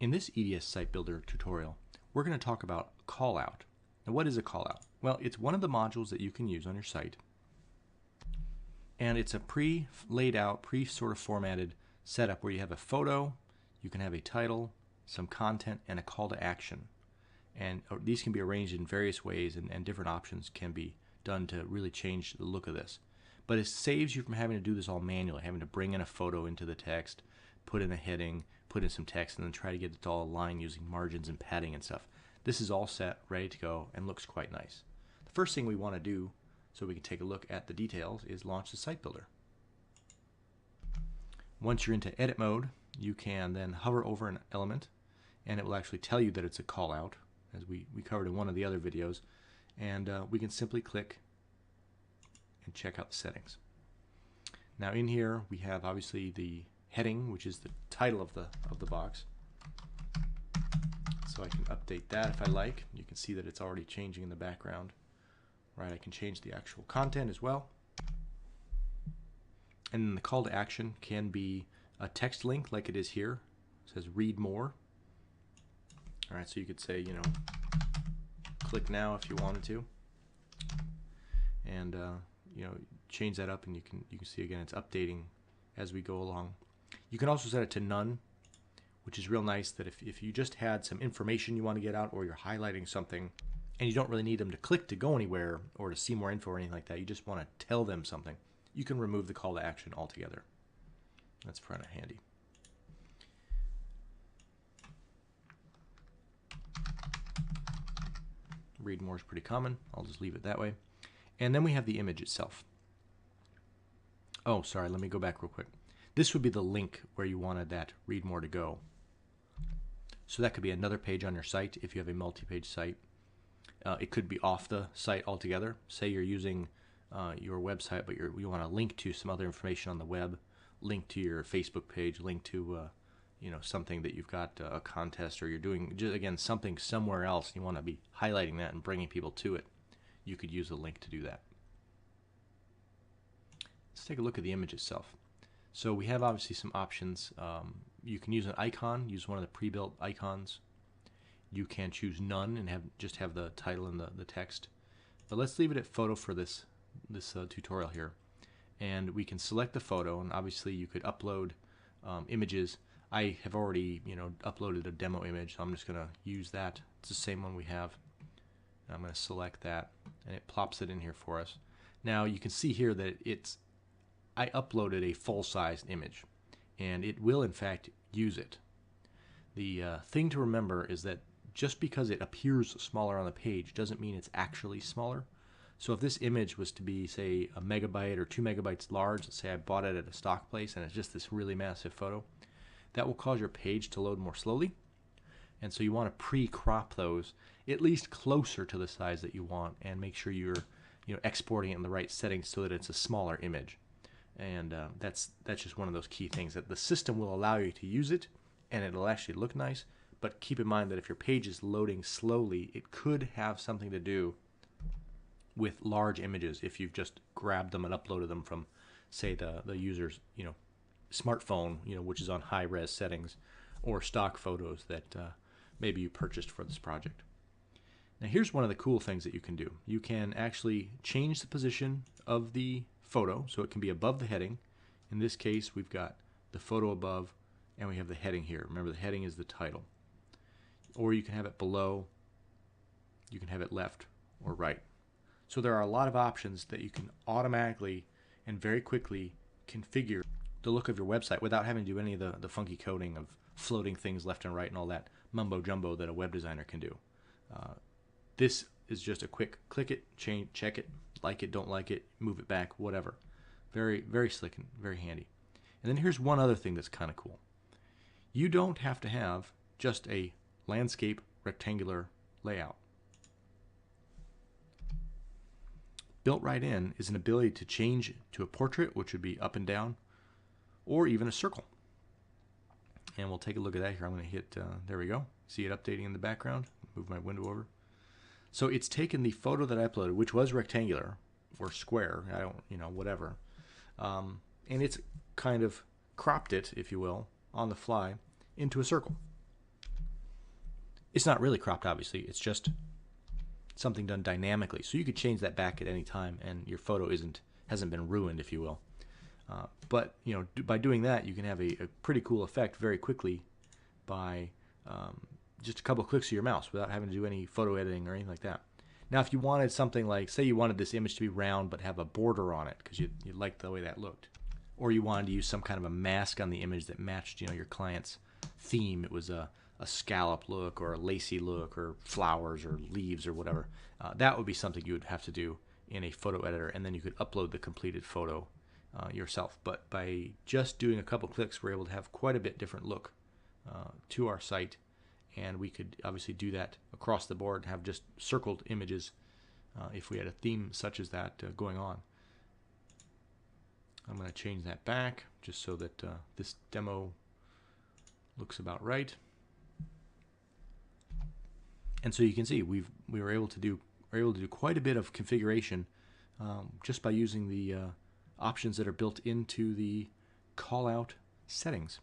In this EDS Site Builder tutorial, we're going to talk about callout. Now, what is a callout? Well, it's one of the modules that you can use on your site, and it's a pre-laid out, sort of formatted setup where you have a photo, you can have a title, some content, and a call to action. And these can be arranged in various ways, and different options can be done to really change the look of this. But it saves you from having to do this all manually, having to bring in a photo into the text, put in a heading, put in some text, and then try to get it to all aligned using margins and padding and stuff. This is all set, ready to go, and looks quite nice. The first thing we want to do, so we can take a look at the details, is launch the Site Builder. Once you're into edit mode, you can then hover over an element, and it will actually tell you that it's a callout, as we covered in one of the other videos, and we can simply click and check out the settings. Now in here we have obviously the heading, which is the title of the box. So I can update that if I like. You can see that it's already changing in the background. Right, I can change the actual content as well. And then the call to action can be a text link like it is here. It says read more. All right, so you could say, you know, click now if you wanted to. And you know, change that up, and you can see again it's updating as we go along. You can also set it to none, which is real nice, that if you just had some information you want to get out, or you're highlighting something and you don't really need them to click to go anywhere or to see more info or anything like that, you just want to tell them something, you can remove the call to action altogether. That's kind of handy. Read more is pretty common. I'll just leave it that way. And then we have the image itself. Oh, sorry, let me go back real quick. This would be the link where you wanted that read more to go. So that could be another page on your site if you have a multi-page site. It could be off the site altogether. Say you're using your website, but you want to link to some other information on the web, link to your Facebook page, link to you know, something that you've got a contest, or you're doing just, again, something somewhere else, and you want to be highlighting that and bringing people to it. You could use a link to do that. Let's take a look at the image itself. So we have obviously some options. You can use an icon, use one of the pre-built icons. You can choose none and just have the title and the text. But let's leave it at photo for this tutorial here. And we can select the photo, and obviously you could upload images. I have already, you know, uploaded a demo image, so I'm just going to use that. It's the same one we have. I'm going to select that, and it plops it in here for us. Now you can see here that I uploaded a full-sized image, and it will in fact use it. The thing to remember is that just because it appears smaller on the page doesn't mean it's actually smaller. So if this image was to be, say, a megabyte or 2 megabytes large, let's say I bought it at a stock place and it's just this really massive photo, that will cause your page to load more slowly. And so you want to pre-crop those at least closer to the size that you want, and make sure you're, you know, exporting it in the right settings so that it's a smaller image. And that's just one of those key things, that the system will allow you to use it and it'll actually look nice. But keep in mind that if your page is loading slowly, it could have something to do with large images if you've just grabbed them and uploaded them from, say, the user's, you know, smartphone, you know, which is on high-res settings, or stock photos that maybe you purchased for this project. Now here's one of the cool things that you can do. You can actually change the position of the photo, so it can be above the heading. In this case, we've got the photo above, and we have the heading here. Remember, the heading is the title. Or you can have it below, you can have it left or right. So there are a lot of options that you can automatically and very quickly configure the look of your website without having to do any of the funky coding of floating things left and right and all that mumbo jumbo that a web designer can do. This is just a quick click it, change, check it, like it, don't like it, move it back, whatever. Very, very slick and very handy. And then here's one other thing that's kind of cool. You don't have to have just a landscape rectangular layout. Built right in is an ability to change to a portrait, which would be up and down, or even a circle. And we'll take a look at that here. I'm going to hit, there we go. See it updating in the background. Move my window over. So it's taken the photo that I uploaded, which was rectangular or square, I don't, you know, whatever, and it's kind of cropped it, if you will, on the fly into a circle. It's not really cropped, obviously. It's just something done dynamically. So you could change that back at any time, and your photo hasn't been ruined, if you will. But by doing that, you can have a pretty cool effect very quickly by just a couple of clicks of your mouse without having to do any photo editing or anything like that. Now, if you wanted something like, say you wanted this image to be round but have a border on it because you liked the way that looked, or you wanted to use some kind of a mask on the image that matched your client's theme. It was a scallop look or a lacy look or flowers or leaves or whatever. That would be something you would have to do in a photo editor, and then you could upload the completed photo yourself. But by just doing a couple clicks, we're able to have quite a bit different look to our site, and we could obviously do that across the board and have just circled images if we had a theme such as that going on. I'm going to change that back just so that this demo looks about right. And so you can see we were able to do quite a bit of configuration just by using the options that are built into the callout settings.